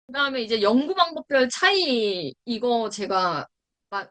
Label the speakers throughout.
Speaker 1: 그다음에 이제 연구 방법별 차이 이거 제가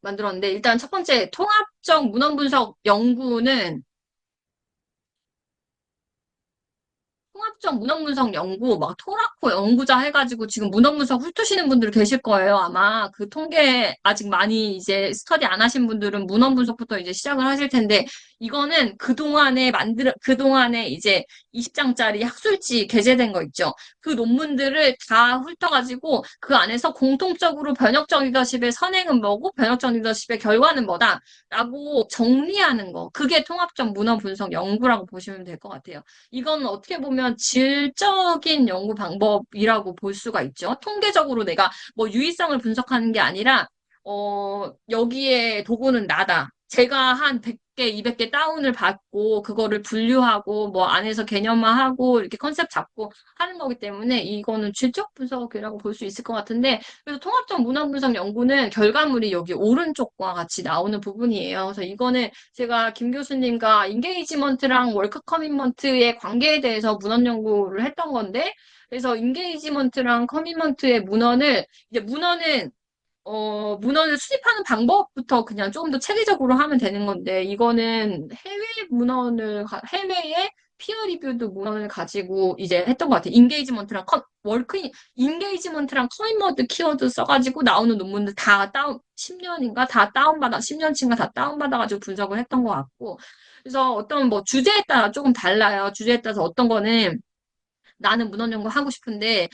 Speaker 1: 만들었는데 일단 첫 번째 통합적 문헌 분석 연구는 통합적 문헌분석 연구, 막 토라코 연구자 해가지고 지금 문헌분석 훑으시는 분들 계실 거예요. 아마 그 통계 아직 많이 이제 스터디 안 하신 분들은 문헌분석부터 이제 시작을 하실 텐데, 이거는 그동안에 이제 20장짜리 학술지 게재된 거 있죠. 그 논문들을 다 훑어가지고 그 안에서 공통적으로 변혁적 리더십의 선행은 뭐고, 변혁적 리더십의 결과는 뭐다. 라고 정리하는 거. 그게 통합적 문헌분석 연구라고 보시면 될 것 같아요. 이건 어떻게 보면 질적인 연구 방법이라고 볼 수가 있죠. 통계적으로 내가 뭐 유의성을 분석하는 게 아니라, 여기에 도구는 나다. 제가 한 100개, 200개 다운을 받고, 그거를 분류하고, 뭐 안에서 개념화하고, 이렇게 컨셉 잡고 하는 거기 때문에, 이거는 질적 분석이라고 볼 수 있을 것 같은데, 그래서 통합적 문화 분석 연구는 결과물이 여기 오른쪽과 같이 나오는 부분이에요. 그래서 이거는 제가 김 교수님과 인게이지먼트랑 워크 커미먼트의 관계에 대해서 문헌 연구를 했던 건데, 그래서 인게이지먼트랑 커미먼트의 문헌을, 이제 문헌을 수집하는 방법부터 그냥 조금 더 체계적으로 하면 되는 건데, 이거는 해외의 피어 리뷰드 문헌을 가지고 이제 했던 것 같아요. 인게이지먼트랑 커미먼트 키워드 써가지고 나오는 논문들 다 10년인가 다 다운받아, 10년치인가 다 다운받아가지고 분석을 했던 것 같고, 그래서 어떤 뭐 주제에 따라 조금 달라요. 주제에 따라서 어떤 거는 나는 문헌 연구 하고 싶은데,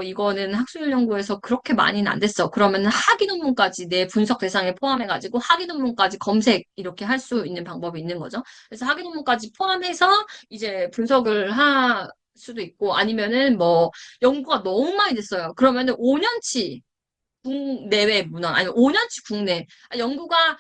Speaker 1: 이거는 학술 연구에서 그렇게 많이는 안 됐어. 그러면 학위 논문까지 내 분석 대상에 포함해가지고 학위 논문까지 검색 이렇게 할 수 있는 방법이 있는 거죠. 그래서 학위 논문까지 포함해서 이제 분석을 할 수도 있고, 아니면은 뭐 연구가 너무 많이 됐어요. 그러면은 5년치 국내외 문헌, 아니 5년치 국내. 연구가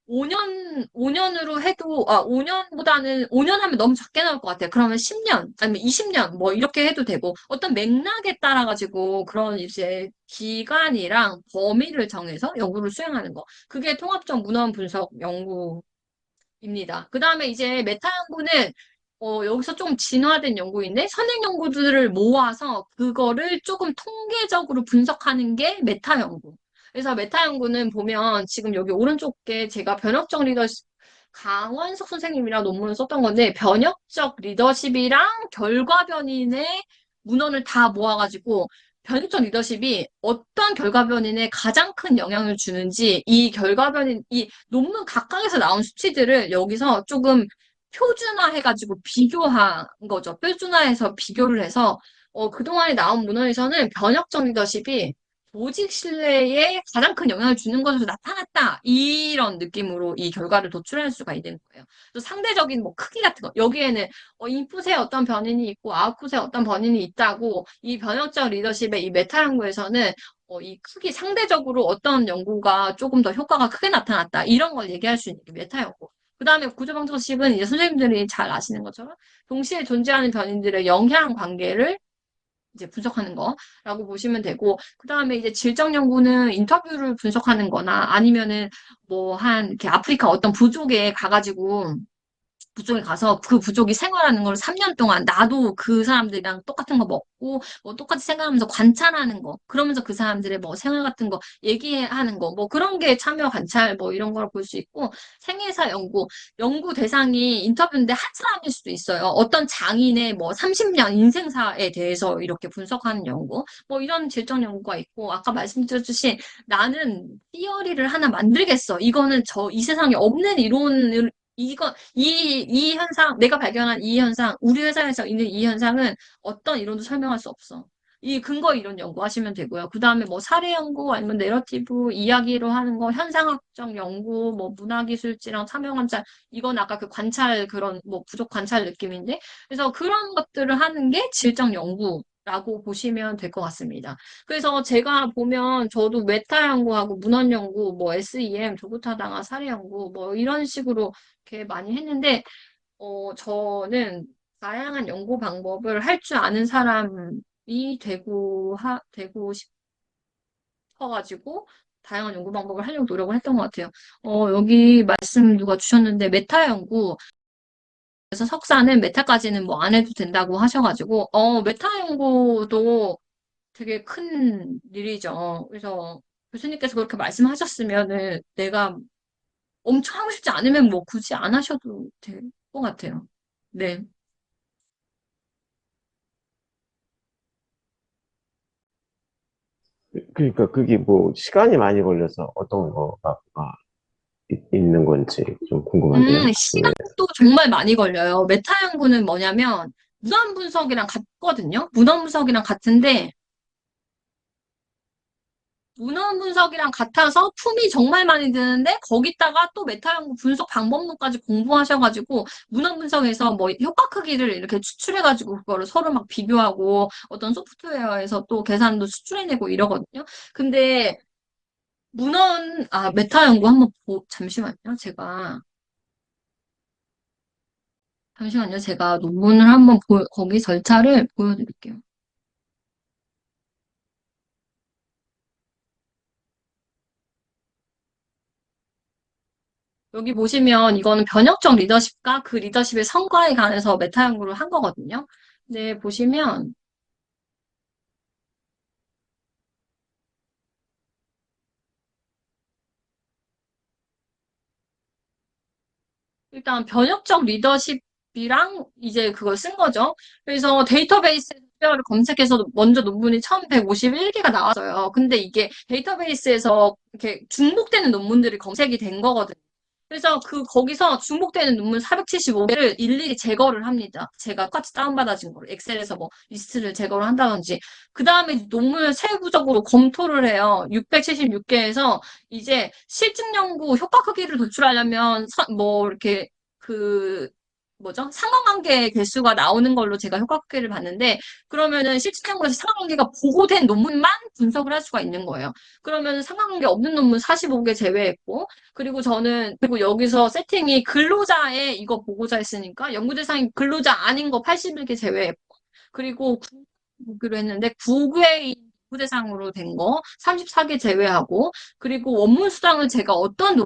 Speaker 1: 5년으로 해도, 5년 하면 너무 적게 나올 것 같아요. 그러면 10년, 아니면 20년, 뭐, 이렇게 해도 되고, 어떤 맥락에 따라가지고, 그런 이제 기간이랑 범위를 정해서 연구를 수행하는 거. 그게 통합적 문헌 분석 연구입니다. 그 다음에 이제 메타 연구는, 여기서 좀 진화된 연구인데, 선행 연구들을 모아서 그거를 조금 통계적으로 분석하는 게 메타 연구. 그래서 메타 연구는 보면 지금 여기 오른쪽에 제가 변혁적 리더십, 강원석 선생님이랑 논문을 썼던 건데, 변혁적 리더십이랑 결과 변인의 문헌을 다 모아가지고, 변혁적 리더십이 어떤 결과 변인에 가장 큰 영향을 주는지, 이 논문 각각에서 나온 수치들을 여기서 조금 표준화해가지고 비교한 거죠. 표준화해서 비교를 해서, 그동안에 나온 문헌에서는 변혁적 리더십이 조직 신뢰에 가장 큰 영향을 주는 것으로 나타났다. 이런 느낌으로 이 결과를 도출할 수가 있는 거예요. 또 상대적인 뭐 크기 같은 거. 여기에는 인풋에 어떤 변인이 있고 아웃풋에 어떤 변인이 있다고 이 변혁적 리더십의 이 메타 연구에서는 이 크기 상대적으로 어떤 연구가 조금 더 효과가 크게 나타났다. 이런 걸 얘기할 수 있는 게 메타 연구. 그 다음에 구조방정식은 이제 선생님들이 잘 아시는 것처럼 동시에 존재하는 변인들의 영향 관계를 이제 분석하는 거라고 보시면 되고, 그 다음에 이제 질적 연구는 인터뷰를 분석하는 거나 아니면은 뭐 이렇게 아프리카 어떤 부족에 가가지고 부족에 가서 그 부족이 생활하는 걸 3년 동안 나도 그 사람들이랑 똑같은 거 먹고 뭐 똑같이 생활하면서 관찰하는 거 그러면서 그 사람들의 뭐 생활 같은 거 얘기하는 거 뭐 그런 게 참여 관찰 뭐 이런 걸 볼 수 있고 생애사 연구 대상이 인터뷰인데 한 사람일 수도 있어요. 어떤 장인의 뭐 30년 인생사에 대해서 이렇게 분석하는 연구 뭐 이런 질적 연구가 있고 아까 말씀드렸듯이 나는 티어리를 하나 만들겠어. 이거는 이 세상에 없는 이론을 이 현상, 내가 발견한 이 현상, 우리 회사에서 있는 이 현상은 어떤 이론도 설명할 수 없어. 이 근거 이론 연구하시면 되고요. 그 다음에 뭐 사례 연구 아니면 내러티브 이야기로 하는 거, 현상학적 연구, 뭐 문화기술지랑 참여 관찰, 이건 아까 그 관찰 그런 뭐 부족 관찰 느낌인데, 그래서 그런 것들을 하는 게 질적 연구라고 보시면 될 것 같습니다. 그래서 제가 보면 저도 메타 연구하고 문헌 연구, 뭐 SEM, 조구타당화 사례 연구, 뭐 이런 식으로 이렇게 많이 했는데, 저는 다양한 연구 방법을 할 줄 아는 사람이 되고 싶어가지고, 다양한 연구 방법을 하려고 노력을 했던 것 같아요. 여기 말씀 누가 주셨는데, 메타 연구. 그래서 석사는 메타까지는 뭐 안 해도 된다고 하셔가지고, 메타 연구도 되게 큰 일이죠. 그래서 교수님께서 그렇게 말씀하셨으면은 내가 엄청 하고 싶지 않으면 뭐 굳이 안 하셔도 될 것 같아요. 네.
Speaker 2: 그러니까 그게 뭐 시간이 많이 걸려서 어떤 거가 있는 건지 좀 궁금한데요. 네.
Speaker 1: 시간도 정말 많이 걸려요. 메타 연구는 뭐냐면 문헌 분석이랑 같거든요. 문헌 분석이랑 같은데 문헌 분석이랑 같아서 품이 정말 많이 드는데 거기다가 또 메타 연구 분석 방법론까지 공부하셔가지고 문헌 분석에서 뭐 효과 크기를 이렇게 추출해가지고 그거를 서로 막 비교하고 어떤 소프트웨어에서 또 계산도 추출해내고 이러거든요. 근데 메타 연구 한번 잠시만요. 제가 논문을 한번 거기 절차를 보여드릴게요. 여기 보시면 이거는 변혁적 리더십과 그 리더십의 성과에 관해서 메타 연구를 한 거거든요. 네, 보시면 일단 변혁적 리더십이랑 이제 그걸 쓴 거죠. 그래서 데이터베이스 를 검색해서 먼저 논문이 1151개가 나왔어요. 근데 이게 데이터베이스에서 이렇게 중복되는 논문들이 검색이 된 거거든요. 그래서 거기서 중복되는 논문 475개를 일일이 제거를 합니다. 제가 똑같이 다운받아진 거로 엑셀에서 뭐 리스트를 제거를 한다든지. 그 다음에 논문을 세부적으로 검토를 해요. 676개에서 이제 실증 연구 효과 크기를 도출하려면 뭐 이렇게 그 뭐죠? 상관관계 개수가 나오는 걸로 제가 효과 크기를 봤는데 그러면은 실증 연구에서 상관관계가 보고된 논문만 분석을 할 수가 있는 거예요. 그러면 상관관계 없는 논문 45개 제외했고 그리고 여기서 세팅이 근로자의 이거 보고자 했으니까 연구 대상이 근로자 아닌 거 81개 제외했고 그리고 보기로 했는데 국외인 연구 대상으로 된 거 34개 제외하고 그리고 원문 수당을 제가 어떤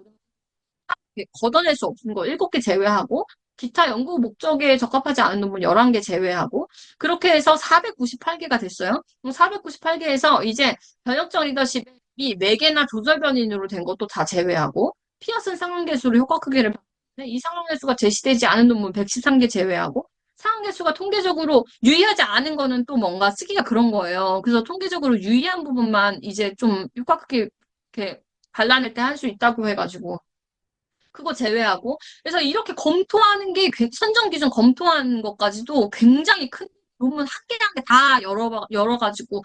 Speaker 1: 걷어낼 수 없는 거 7개 제외하고 기타 연구 목적에 적합하지 않은 논문 11개 제외하고 그렇게 해서 498개가 됐어요. 498개에서 이제 변혁적 리더십이 4개나 조절 변인으로 된 것도 다 제외하고 피어슨 상한계수로 효과 크기를 봤는데 이 상한계수가 제시되지 않은 논문 113개 제외하고 상한계수가 통계적으로 유의하지 않은 거는 또 뭔가 쓰기가 그런 거예요. 그래서 통계적으로 유의한 부분만 이제 좀 효과 크게 이렇게 발라낼 때 할 수 있다고 해가지고 그거 제외하고 그래서 이렇게 검토하는 게 선정 기준 검토하는 것까지도 굉장히 큰 논문 한 개 한 개 다 열어가지고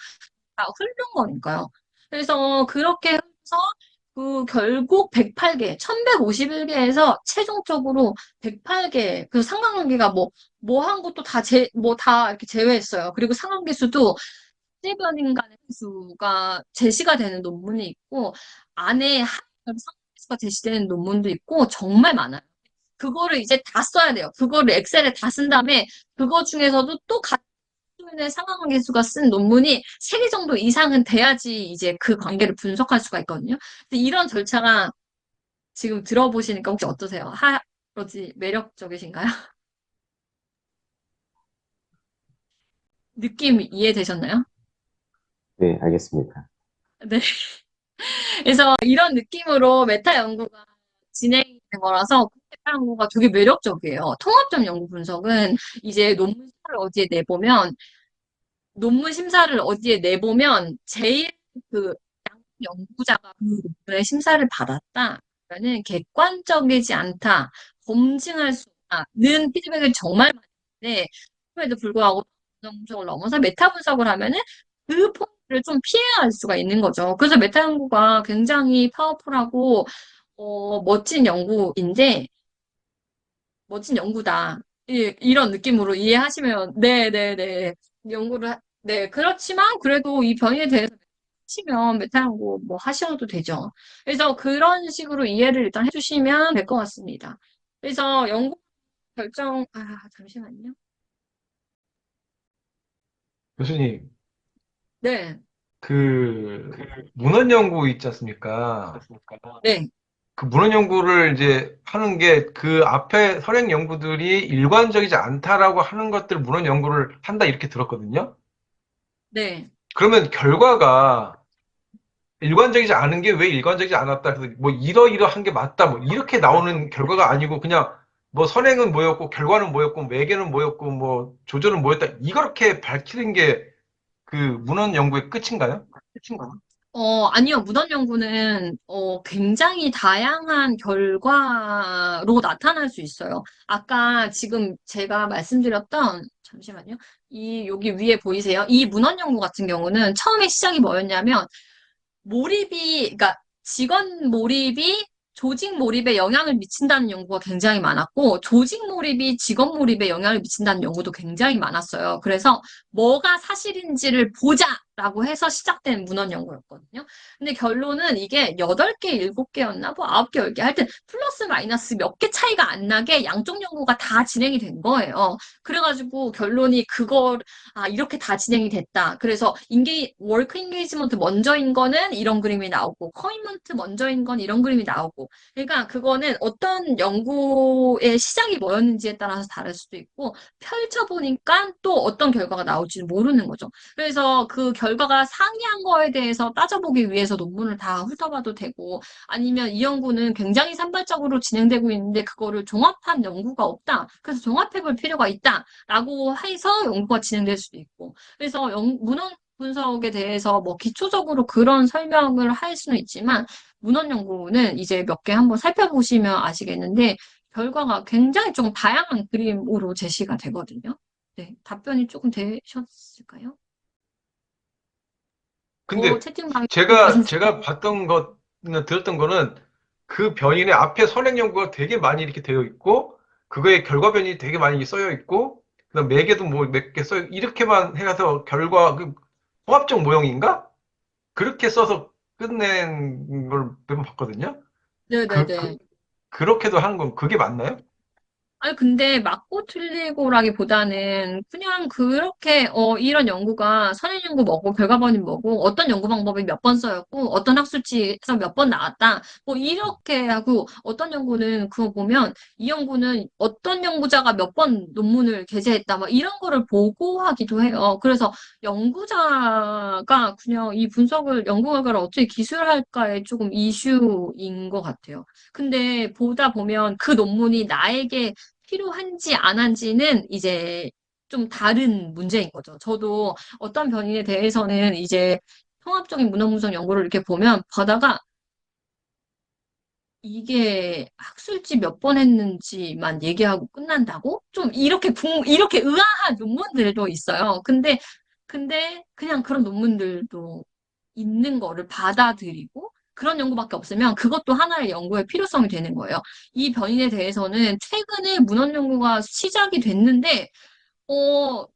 Speaker 1: 다 훑는 거니까요. 그래서 그렇게 해서 결국 108개, 1151개에서 최종적으로 108개, 그 상관관계가 뭐 한 것도 뭐 다 이렇게 제외했어요. 그리고 상관계수도 세변인간의 수가 제시가 되는 논문이 있고, 안에 상관계수가 제시되는 논문도 있고, 정말 많아요. 그거를 이제 다 써야 돼요. 그거를 엑셀에 다 쓴 다음에, 그거 중에서도 또 같은 수준의 상황관계수가 쓴 논문이 3개 정도 이상은 돼야지 이제 그 관계를 분석할 수가 있거든요. 근데 이런 절차가 지금 들어보시니까 혹시 어떠세요? 그러지 매력적이신가요? 느낌 이해되셨나요?
Speaker 2: 네, 알겠습니다.
Speaker 1: 네. 그래서 이런 느낌으로 메타 연구가 진행되는 거라서 메타 연구가 되게 매력적이에요. 통합적 연구 분석은 이제 논문 심사를 어디에 내보면 제일 그 연구자가 그 논문의 심사를 받았다. 그러면은 객관적이지 않다. 검증할 수 없다는 피드백을 정말 많이 했는데 그럼에도 불구하고 분석을 넘어서 메타 분석을 하면은 그 포인트를 좀 피해야 할 수가 있는 거죠. 그래서 메타 연구가 굉장히 파워풀하고 멋진 연구인데 멋진 연구다. 이런 느낌으로 이해하시면 네네네 네 그렇지만 그래도 이 변이에 대해서 치면 메타 연구 뭐 하셔도 되죠. 그래서 그런 식으로 이해를 일단 해주시면 될 것 같습니다. 그래서 연구 잠시만요.
Speaker 3: 교수님,
Speaker 1: 네,
Speaker 3: 그 문헌 연구 있지 않습니까?
Speaker 1: 네,
Speaker 3: 그 문헌 연구를 이제 하는 게 그 앞에 선행 연구들이 일관적이지 않다라고 하는 것들 문헌 연구를 한다 이렇게 들었거든요.
Speaker 1: 네.
Speaker 3: 그러면 결과가 일관적이지 않은 게 왜 일관적이지 않았다. 그래서 뭐 이러이러한 게 맞다. 뭐 이렇게 나오는 결과가 아니고 그냥 뭐 선행은 뭐였고 결과는 뭐였고 매개는 뭐였고 뭐 조절은 뭐였다. 이렇게 밝히는 게 그 문헌 연구의 끝인가요?
Speaker 1: 아니요. 문헌 연구는 굉장히 다양한 결과로 나타날 수 있어요. 아까 지금 제가 말씀드렸던, 잠시만요. 여기 위에 보이세요? 이 문헌 연구 같은 경우는 처음에 시작이 뭐였냐면, 그러니까 직원 몰입이 조직 몰입에 영향을 미친다는 연구가 굉장히 많았고, 조직 몰입이 직원 몰입에 영향을 미친다는 연구도 굉장히 많았어요. 그래서 뭐가 사실인지를 보자라고 해서 시작된 문헌 연구였거든요. 근데 결론은 이게 8개, 7개였나? 뭐 9개, 10개. 하여튼 플러스 마이너스 몇 개 차이가 안 나게 양쪽 연구가 다 진행이 된 거예요. 그래가지고 결론이 이렇게 다 진행이 됐다. 그래서 워크 인게이지먼트 먼저인 거는 이런 그림이 나오고, 커미먼트 먼저인 건 이런 그림이 나오고. 그러니까 그거는 어떤 연구의 시작이 뭐였는지에 따라서 다를 수도 있고, 펼쳐보니까 또 어떤 결과가 나올지는 모르는 거죠. 그래서 그 결과가 상이한 거에 대해서 따져보기 위해서 논문을 다 훑어봐도 되고, 아니면 이 연구는 굉장히 산발적으로 진행되고 있는데 그거를 종합한 연구가 없다. 그래서 종합해볼 필요가 있다. 라고 해서 연구가 진행될 수도 있고. 그래서 문헌 분석에 대해서 뭐 기초적으로 그런 설명을 할 수는 있지만, 문헌 연구는 이제 몇 개 한번 살펴보시면 아시겠는데, 결과가 굉장히 좀 다양한 그림으로 제시가 되거든요. 네, 답변이 조금 되셨을까요?
Speaker 3: 근데
Speaker 1: 채팅방에
Speaker 3: 제가 봤던 들었던 거는 그 변인의 앞에 선행 연구가 되게 많이 이렇게 되어 있고, 그거에 결과 변이 되게 많이 쓰여 있고, 그다음 매개도 뭐 몇 개 써요. 이렇게만 해서 통합적 모형인가? 그렇게 써서 끝낸 걸 몇 번 봤거든요. 그, 그,
Speaker 1: 네네네.
Speaker 3: 그렇게도 하는 건 그게 맞나요?
Speaker 1: 아니, 근데 맞고 틀리고라기보다는 그냥 그렇게, 이런 연구가 선행 연구 뭐고, 결과번이 뭐고, 어떤 연구 방법이 몇 번 써였고, 어떤 학술지에서 몇 번 나왔다. 뭐, 이렇게 하고, 어떤 연구는 그거 보면, 이 연구는 어떤 연구자가 몇 번 논문을 게재했다. 막 이런 거를 보고하기도 해요. 그래서 연구자가 그냥 이 연구 결과를 어떻게 기술할까에 조금 이슈인 것 같아요. 근데 보다 보면 그 논문이 나에게 필요한지 안 한지는 이제 좀 다른 문제인 거죠. 저도 어떤 변인에 대해서는 이제 통합적인 문헌분석 연구를 이렇게 보면 바다가 이게 학술지 몇 번 했는지만 얘기하고 끝난다고? 좀 이렇게 의아한 논문들도 있어요. 근데 그냥 그런 논문들도 있는 거를 받아들이고 그런 연구밖에 없으면 그것도 하나의 연구의 필요성이 되는 거예요. 이 변인에 대해서는 최근에 문헌 연구가 시작이 됐는데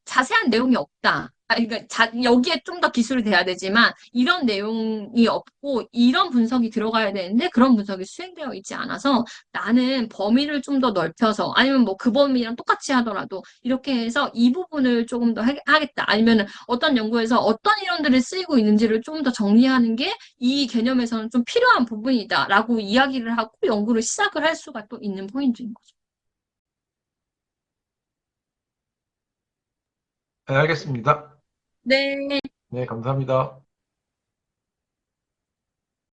Speaker 1: 자세한 내용이 없다. 그러니까 여기에 좀 더 기술이 돼야 되지만 이런 내용이 없고 이런 분석이 들어가야 되는데 그런 분석이 수행되어 있지 않아서 나는 범위를 좀 더 넓혀서 아니면 뭐 그 범위랑 똑같이 하더라도 이렇게 해서 이 부분을 조금 더 하겠다. 아니면 어떤 연구에서 어떤 이론들을 쓰이고 있는지를 좀 더 정리하는 게 이 개념에서는 좀 필요한 부분이다라고 이야기를 하고 연구를 시작을 할 수가 또 있는 포인트인 거죠.
Speaker 3: 네, 알겠습니다.
Speaker 1: 네.
Speaker 3: 네, 감사합니다.